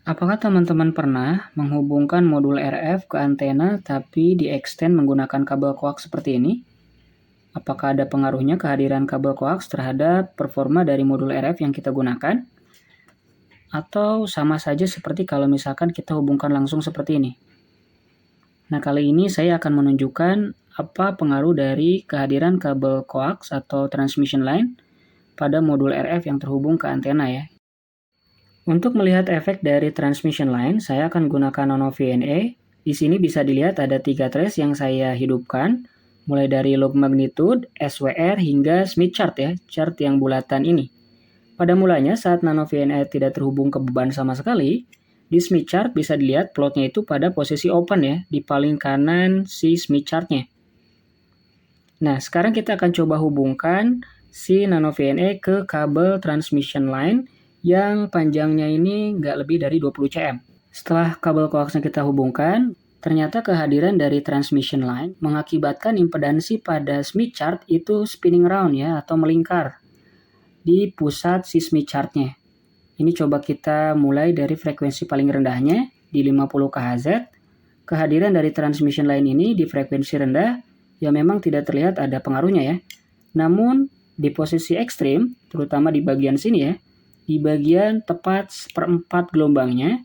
Apakah teman-teman pernah menghubungkan modul RF ke antena tapi di-extend menggunakan kabel koax seperti ini? Apakah ada pengaruhnya kehadiran kabel koax terhadap performa dari modul RF yang kita gunakan? Atau sama saja seperti kalau misalkan kita hubungkan langsung seperti ini? Nah, kali ini saya akan menunjukkan apa pengaruh dari kehadiran kabel koax atau transmission line pada modul RF yang terhubung ke antena ya. Untuk melihat efek dari transmission line, saya akan gunakan Nano VNA. Di sini bisa dilihat ada 3 trace yang saya hidupkan, mulai dari log magnitude, SWR, hingga Smith chart ya, chart yang bulatan ini. Pada mulanya saat Nano VNA tidak terhubung ke beban sama sekali, di Smith chart bisa dilihat plotnya itu pada posisi open ya, di paling kanan si Smith chartnya. Nah, sekarang kita akan coba hubungkan si Nano VNA ke kabel transmission line yang panjangnya ini nggak lebih dari 20 cm. Setelah kabel koaksnya kita hubungkan, ternyata kehadiran dari transmission line mengakibatkan impedansi pada Smith chart itu spinning around ya, atau melingkar di pusat si Smith chartnya. Ini coba kita mulai dari frekuensi paling rendahnya di 50 kHz. Kehadiran dari transmission line ini di frekuensi rendah ya memang tidak terlihat ada pengaruhnya ya. Namun di posisi ekstrim, terutama di bagian sini ya, di bagian tepat seperempat gelombangnya,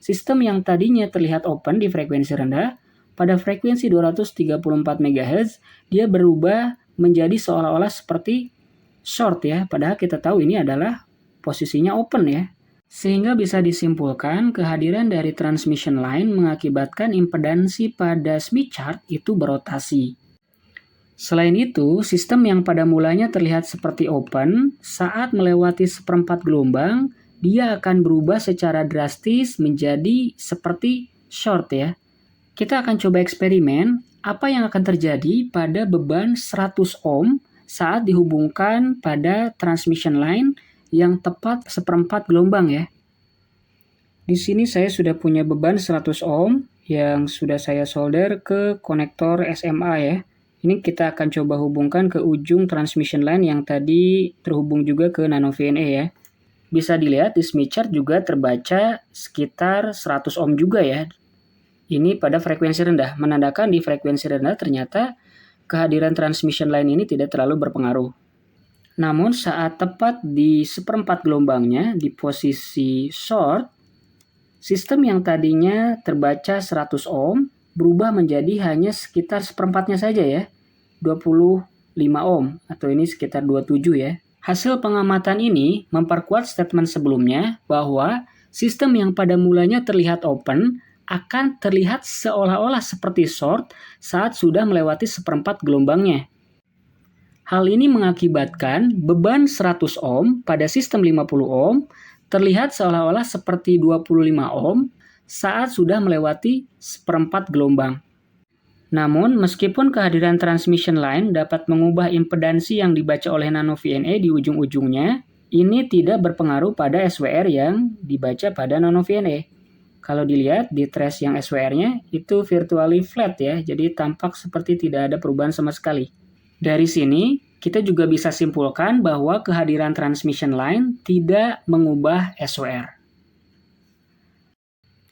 sistem yang tadinya terlihat open di frekuensi rendah, pada frekuensi 234 MHz, dia berubah menjadi seolah-olah seperti short ya, padahal kita tahu ini adalah posisinya open ya. Sehingga bisa disimpulkan kehadiran dari transmission line mengakibatkan impedansi pada Smith chart itu berotasi. Selain itu, sistem yang pada mulanya terlihat seperti open, saat melewati seperempat gelombang, dia akan berubah secara drastis menjadi seperti short ya. Kita akan coba eksperimen apa yang akan terjadi pada beban 100 ohm saat dihubungkan pada transmission line yang tepat seperempat gelombang ya. Di sini saya sudah punya beban 100 ohm yang sudah saya solder ke konektor SMA ya. Ini kita akan coba hubungkan ke ujung transmission line yang tadi terhubung juga ke Nano VNA ya. Bisa dilihat di Smith chart juga terbaca sekitar 100 ohm juga ya. Ini pada frekuensi rendah, menandakan di frekuensi rendah ternyata kehadiran transmission line ini tidak terlalu berpengaruh. Namun saat tepat di seperempat gelombangnya di posisi short, sistem yang tadinya terbaca 100 ohm berubah menjadi hanya sekitar seperempatnya saja ya, 25 ohm, atau ini sekitar 27 ya. Hasil pengamatan ini memperkuat statement sebelumnya bahwa sistem yang pada mulanya terlihat open akan terlihat seolah-olah seperti short saat sudah melewati seperempat gelombangnya. Hal ini mengakibatkan beban 100 ohm pada sistem 50 ohm terlihat seolah-olah seperti 25 ohm saat sudah melewati seperempat gelombang. Namun, meskipun kehadiran transmission line dapat mengubah impedansi yang dibaca oleh Nano VNA di ujung-ujungnya, ini tidak berpengaruh pada SWR yang dibaca pada Nano VNA. Kalau dilihat di trace yang SWR-nya itu virtually flat ya, jadi tampak seperti tidak ada perubahan sama sekali. Dari sini, kita juga bisa simpulkan bahwa kehadiran transmission line tidak mengubah SWR.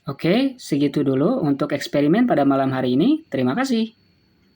Oke, segitu dulu untuk eksperimen pada malam hari ini. Terima kasih.